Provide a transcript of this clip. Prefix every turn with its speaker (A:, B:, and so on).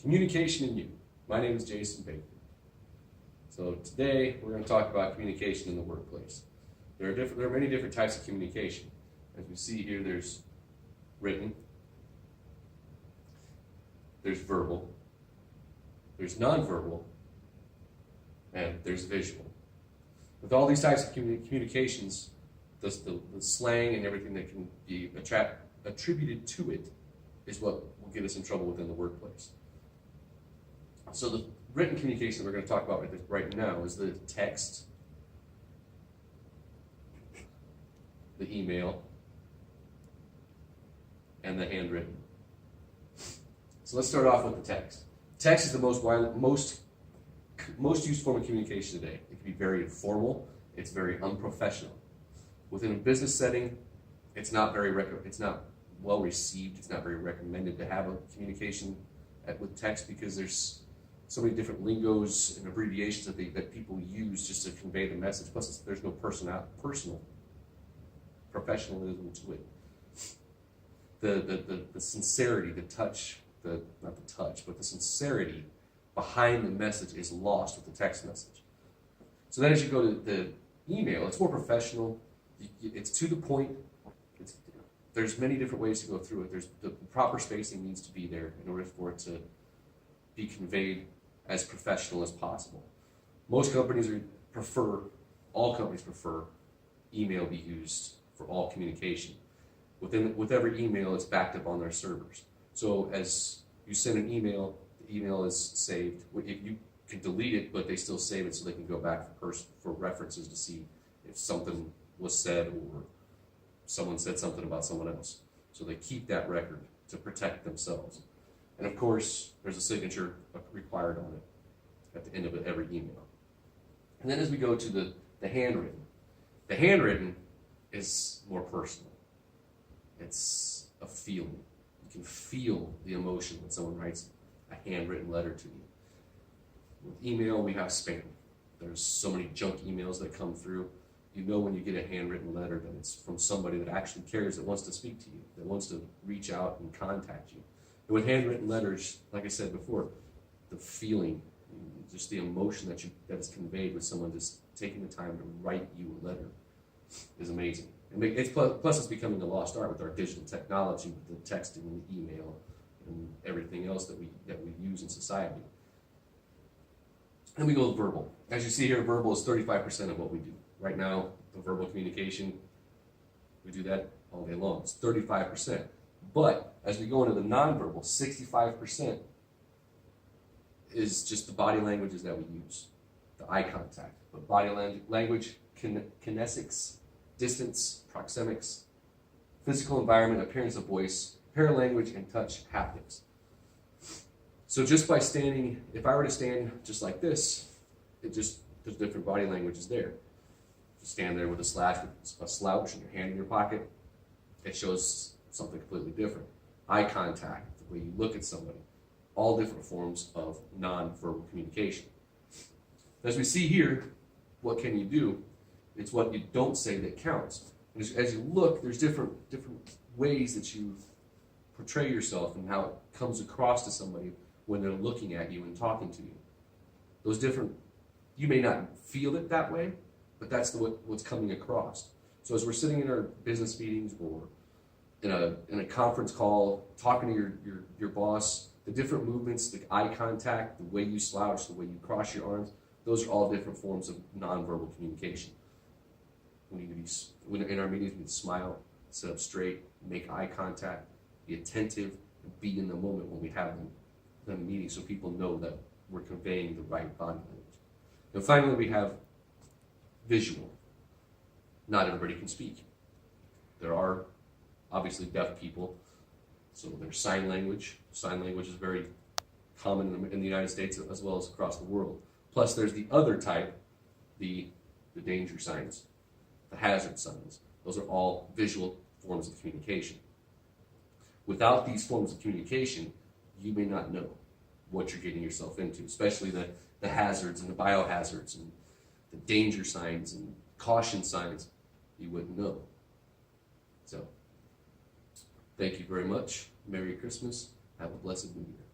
A: Communication and you. My name is Jason Baker. So today we're going to talk about communication in the workplace. There are many different types of communication. As we see here, there's written, there's verbal, there's nonverbal, and there's visual. With all these types of communications, the slang and everything that can be attributed to it is what will get us in trouble within the workplace. So the written communication that we're going to talk about right now is the text, the email, and the handwritten. So let's start off with the text. Text is the most used form of communication today. It can be very informal. It's very unprofessional. Within a business setting, it's not well received. It's not very recommended to have a communication with text because there's so many different lingos and abbreviations that people use just to convey the message. Plus, there's no personal professionalism to it. The sincerity, the sincerity behind the message is lost with the text message. So then as you go to the email, it's more professional. It's to the point. There's many different ways to go through it. There's the proper spacing needs to be there in order for it to be conveyed as professional as possible. All companies prefer email be used for all communication. With every email, it's backed up on their servers. So as you send an email, the email is saved. You can delete it, but they still save it so they can go back for references to see if something was said or someone said something about someone else. So they keep that record to protect themselves. And of course, there's a signature required on it at the end of every email. And then as we go to the handwritten, the handwritten is more personal. It's a feeling. You can feel the emotion when someone writes a handwritten letter to you. With email, we have spam. There's so many junk emails that come through. You know when you get a handwritten letter that it's from somebody that actually cares, that wants to speak to you, that wants to reach out and contact you. And with handwritten letters, like I said before, the feeling, just the emotion that is conveyed with someone just taking the time to write you a letter is amazing. Plus it's becoming a lost art with our digital technology, with the texting and the email and everything else that we use in society. Then we go with verbal. As you see here, verbal is 35% of what we do. Right now, the verbal communication, we do that all day long. It's 35%. But as we go into the nonverbal, 65% is just the body languages that we use, the eye contact. But body language, kinesics, distance, proxemics, physical environment, appearance of voice, paralanguage, and touch haptics. So just by standing, if I were to stand just like this, there's different body languages there. You stand there with a slouch and your hand in your pocket, it shows something completely different. Eye contact, the way you look at somebody, all different forms of non-verbal communication. As we see here, what can you do? It's what you don't say that counts. And as you look, there's different ways that you portray yourself and how it comes across to somebody when they're looking at you and talking to you. You may not feel it that way, but that's what's coming across. So as we're sitting in our business meetings or in a conference call, talking to your boss, the different movements, the eye contact, the way you slouch, the way you cross your arms, those are all different forms of nonverbal communication. We need to be, in our meetings, we need to smile, sit up straight, make eye contact, be attentive, and be in the moment when we have the meeting so people know that we're conveying the right body language. And finally, we have visual. Not everybody can speak. There are obviously deaf people, so there's sign language. Sign language is very common in the United States as well as across the world. Plus, there's the other type, the danger signs, the hazard signs. Those are all visual forms of communication. Without these forms of communication, you may not know what you're getting yourself into, especially the hazards and the biohazards and the danger signs and caution signs. You wouldn't know. So, thank you very much. Merry Christmas. Have a blessed New Year.